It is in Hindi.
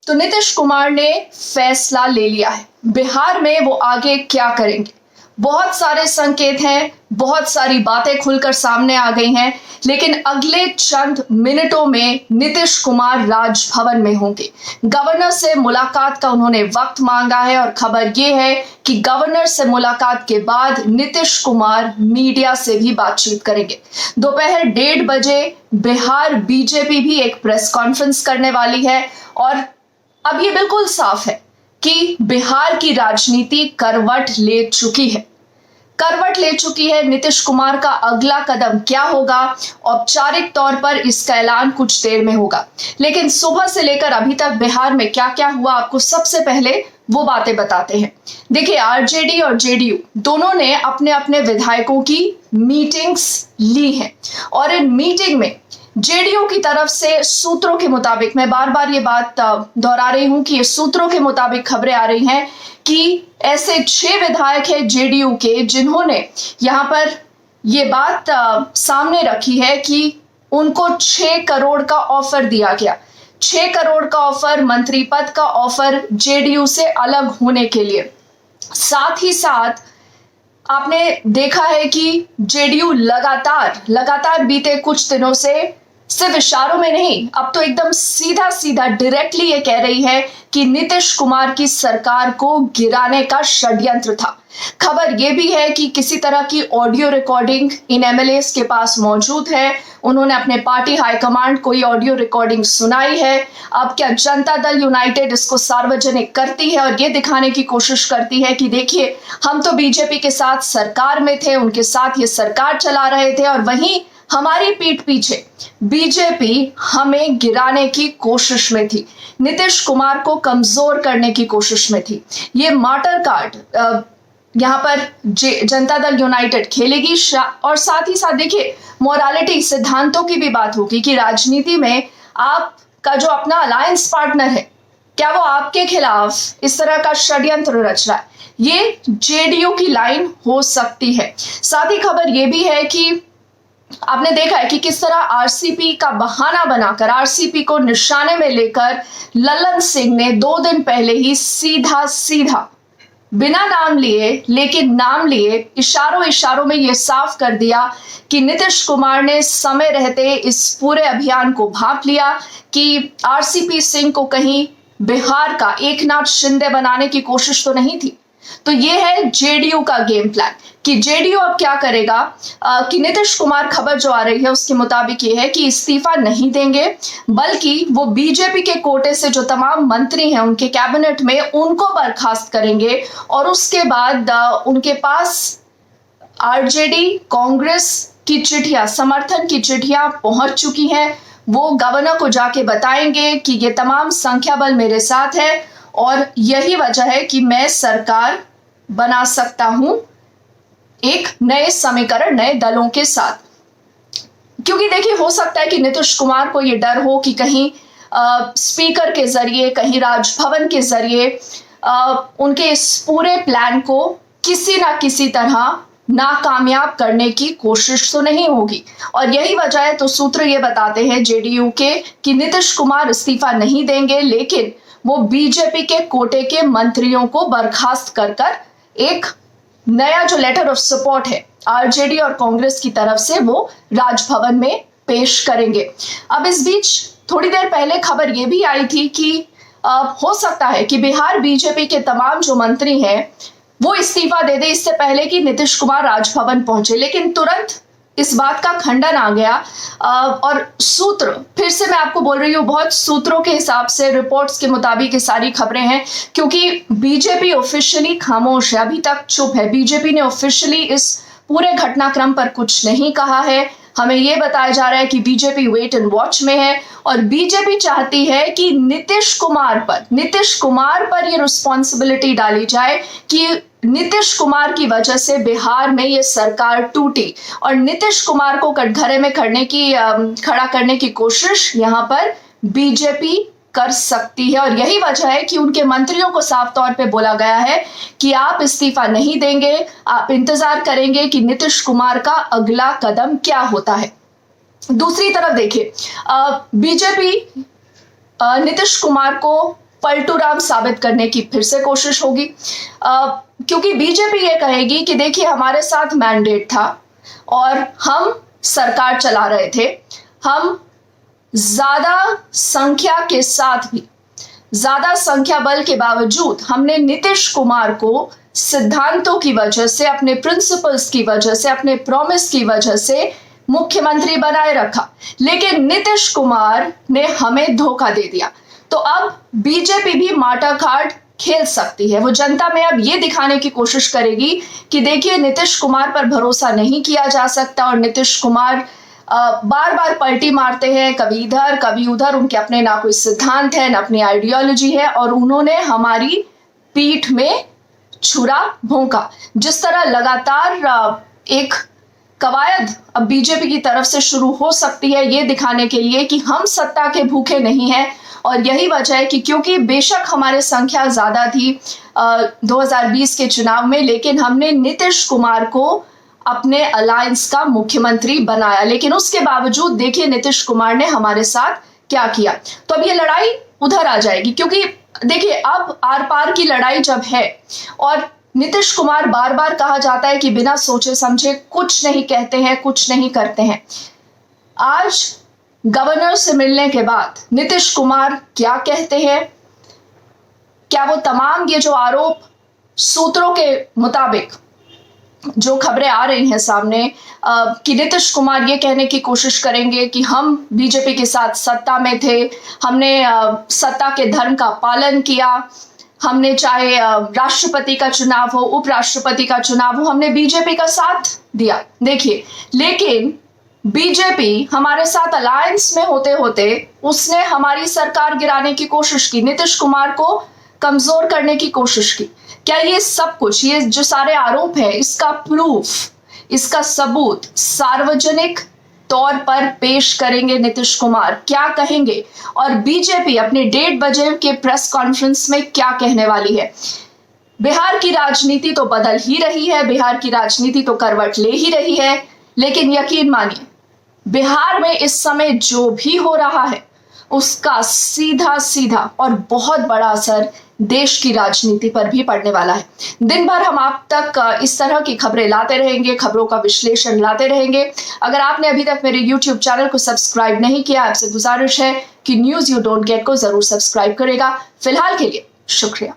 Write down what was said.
तो नीतीश कुमार ने फैसला ले लिया है। बिहार में वो आगे क्या करेंगे, बहुत सारे संकेत हैं, बहुत सारी बातें खुलकर सामने आ गई हैं, लेकिन अगले चंद मिनटों में नीतीश कुमार राजभवन में होंगे। गवर्नर से मुलाकात का उन्होंने वक्त मांगा है और खबर ये है कि गवर्नर से मुलाकात के बाद नीतीश कुमार मीडिया से भी बातचीत करेंगे। दोपहर 1:30 बजे बिहार बीजेपी भी एक प्रेस कॉन्फ्रेंस करने वाली है और अब ये बिल्कुल साफ है कि बिहार की राजनीति करवट ले चुकी है। नीतीश कुमार का अगला कदम क्या होगा, औपचारिक तौर पर इसका ऐलान कुछ देर में होगा, लेकिन सुबह से लेकर अभी तक बिहार में क्या क्या हुआ आपको सबसे पहले वो बातें बताते हैं। देखिए, आरजेडी और जेडीयू दोनों ने अपने अपने विधायकों की मीटिंग्स ली हैं और इन मीटिंग में जेडीयू की तरफ से सूत्रों के मुताबिक, मैं बार बार ये बात दोहरा रही हूं कि ये सूत्रों के मुताबिक खबरें आ रही हैं कि ऐसे 6 विधायक हैं जेडीयू के जिन्होंने यहां पर ये बात सामने रखी है कि उनको 6 करोड़ का ऑफर दिया गया। 6 करोड़ का ऑफर, मंत्री पद का ऑफर जेडीयू से अलग होने के लिए। साथ ही साथ आपने देखा है कि जेडीयू लगातार बीते कुछ दिनों से सिर्फ इशारों में नहीं, अब तो एकदम सीधा सीधा डायरेक्टली ये कह रही है कि नीतीश कुमार की सरकार को गिराने का षड्यंत्र था। खबर ये भी है कि किसी तरह की ऑडियो रिकॉर्डिंग इन एमएलएस के पास मौजूद है। उन्होंने अपने पार्टी हाईकमांड को ये ऑडियो रिकॉर्डिंग सुनाई है। अब क्या जनता दल यूनाइटेड इसको सार्वजनिक करती है और ये दिखाने की कोशिश करती है कि देखिए, हम तो बीजेपी के साथ सरकार में थे, उनके साथ ये सरकार चला रहे थे और वहीं हमारी पीठ पीछे बीजेपी हमें गिराने की कोशिश में थी, नीतीश कुमार को कमजोर करने की कोशिश में थी। ये मार्टर कार्ड यहाँ पर जनता दल यूनाइटेड खेलेगी और साथ ही साथ देखिए, मोरालिटी सिद्धांतों की भी बात होगी कि राजनीति में आपका जो अपना अलायंस पार्टनर है, क्या वो आपके खिलाफ इस तरह का षड्यंत्र रच रहा है, ये जेडीयू की लाइन हो सकती है। साथ ही खबर ये भी है कि आपने देखा है कि किस तरह आरसीपी का बहाना बनाकर, आरसीपी को निशाने में लेकर ललन सिंह ने 2 दिन पहले ही सीधा बिना नाम लिए, लेकिन नाम लिए, इशारों में यह साफ कर दिया कि नीतीश कुमार ने समय रहते इस पूरे अभियान को भांप लिया कि आरसीपी सिंह को कहीं बिहार का एकनाथ शिंदे बनाने की कोशिश तो नहीं थी। तो ये है जेडीयू का गेम प्लान कि जेडीयू अब क्या करेगा कि नीतीश कुमार, खबर जो आ रही है उसके मुताबिक ये है कि इस्तीफा नहीं देंगे, बल्कि वो बीजेपी के कोटे से जो तमाम मंत्री हैं उनके कैबिनेट में, उनको बर्खास्त करेंगे और उसके बाद उनके पास आरजेडी, कांग्रेस की चिट्ठियां, समर्थन की चिट्ठियां पहुंच चुकी हैं। वो गवर्नर को जाके बताएंगे कि ये तमाम संख्या बल मेरे साथ है और यही वजह है कि मैं सरकार बना सकता हूं एक नए समीकरण, नए दलों के साथ। क्योंकि देखिए, हो सकता है कि नीतीश कुमार को यह डर हो कि कहीं स्पीकर के जरिए, कहीं राजभवन के जरिए उनके इस पूरे प्लान को किसी ना किसी तरह नाकामयाब करने की कोशिश तो नहीं होगी और यही वजह है। तो सूत्र ये बताते हैं जेडीयू के कि नीतीश कुमार इस्तीफा नहीं देंगे, लेकिन वो बीजेपी के कोटे के मंत्रियों को बर्खास्त कर एक नया जो लेटर ऑफ सपोर्ट है आरजेडी और कांग्रेस की तरफ से वो राजभवन में पेश करेंगे। अब इस बीच थोड़ी देर पहले खबर ये भी आई थी कि हो सकता है कि बिहार बीजेपी के तमाम जो मंत्री हैं वो इस्तीफा दे दे इससे पहले कि नीतीश कुमार राजभवन पहुंचे, लेकिन तुरंत इस बात का खंडन आ गया और सूत्र, फिर से मैं आपको बोल रही हूँ, बहुत सूत्रों के हिसाब से, रिपोर्ट्स के मुताबिक ये सारी खबरें हैं, क्योंकि बीजेपी ऑफिशियली खामोश है, अभी तक चुप है। बीजेपी ने ऑफिशियली इस पूरे घटनाक्रम पर कुछ नहीं कहा है। हमें यह बताया जा रहा है कि बीजेपी वेट एंड वॉच में है और बीजेपी चाहती है कि नीतीश कुमार पर यह रिस्पॉन्सिबिलिटी डाली जाए कि नीतीश कुमार की वजह से बिहार में ये सरकार टूटी और नीतीश कुमार को कटघरे में खड़ा करने की कोशिश यहां पर बीजेपी कर सकती है और यही वजह है कि उनके मंत्रियों को साफ तौर पे बोला गया है कि आप इस्तीफा नहीं देंगे, आप इंतजार करेंगे कि नीतीश कुमार का अगला कदम क्या होता है। दूसरी तरफ देखिए, बीजेपी नीतीश कुमार को पलटूराम साबित करने की फिर से कोशिश होगी, क्योंकि बीजेपी ये कहेगी कि देखिए हमारे साथ मैंडेट था और हम सरकार चला रहे थे, हम ज्यादा संख्या के साथ भी, ज्यादा संख्या बल के बावजूद हमने नीतीश कुमार को सिद्धांतों की वजह से, अपने प्रिंसिपल्स की वजह से, अपने प्रॉमिस की वजह से मुख्यमंत्री बनाए रखा, लेकिन नीतीश कुमार ने हमें धोखा दे दिया। तो अब बीजेपी भी माटा कार्ड खेल सकती है। वो जनता में अब ये दिखाने की कोशिश करेगी कि देखिए नीतीश कुमार पर भरोसा नहीं किया जा सकता और नीतीश कुमार बार बार पलटी मारते हैं, कभी इधर कभी उधर, उनके अपने ना कोई सिद्धांत है ना अपनी आइडियोलॉजी है और उन्होंने हमारी पीठ में छुरा भोंका। जिस तरह लगातार एक कवायद अब बीजेपी की तरफ से शुरू हो सकती है ये दिखाने के लिए कि हम सत्ता के भूखे नहीं हैं, और यही वजह है कि क्योंकि बेशक हमारे संख्या ज्यादा थी 2020 के चुनाव में, लेकिन हमने नीतीश कुमार को अपने अलायंस का मुख्यमंत्री बनाया, लेकिन उसके बावजूद देखिए नीतीश कुमार ने हमारे साथ क्या किया। तो अब ये लड़ाई उधर आ जाएगी, क्योंकि देखिए अब आर पार की लड़ाई जब है और नीतीश कुमार बार बार कहा जाता है कि बिना सोचे समझे कुछ नहीं कहते हैं, कुछ नहीं करते हैं। आज गवर्नर से मिलने के बाद नीतीश कुमार क्या कहते हैं, क्या वो तमाम ये जो आरोप सूत्रों के मुताबिक जो खबरें आ रही हैं सामने कि नीतीश कुमार ये कहने की कोशिश करेंगे कि हम बीजेपी के साथ सत्ता में थे, हमने सत्ता के धर्म का पालन किया, हमने चाहे राष्ट्रपति का चुनाव हो, उपराष्ट्रपति का चुनाव हो, हमने बीजेपी का साथ दिया। देखिए, लेकिन बीजेपी हमारे साथ अलायंस में होते होते उसने हमारी सरकार गिराने की कोशिश की, नीतीश कुमार को कमजोर करने की कोशिश की। क्या ये सब कुछ, ये जो सारे आरोप है, इसका प्रूफ, इसका सबूत सार्वजनिक तौर पर पेश करेंगे नीतीश कुमार? क्या कहेंगे और बीजेपी अपने 1:30 बजे के प्रेस कॉन्फ्रेंस में क्या कहने वाली है? बिहार की राजनीति तो बदल ही रही है, बिहार की राजनीति तो करवट ले ही रही है, लेकिन यकीन मानिए बिहार में इस समय जो भी हो रहा है उसका सीधा सीधा और बहुत बड़ा असर देश की राजनीति पर भी पड़ने वाला है। दिन भर हम आप तक इस तरह की खबरें लाते रहेंगे, खबरों का विश्लेषण लाते रहेंगे। अगर आपने अभी तक मेरे YouTube चैनल को सब्सक्राइब नहीं किया, आपसे गुजारिश है कि न्यूज़ यू डोंट गेट को जरूर सब्सक्राइब करेगा। फिलहाल के लिए शुक्रिया।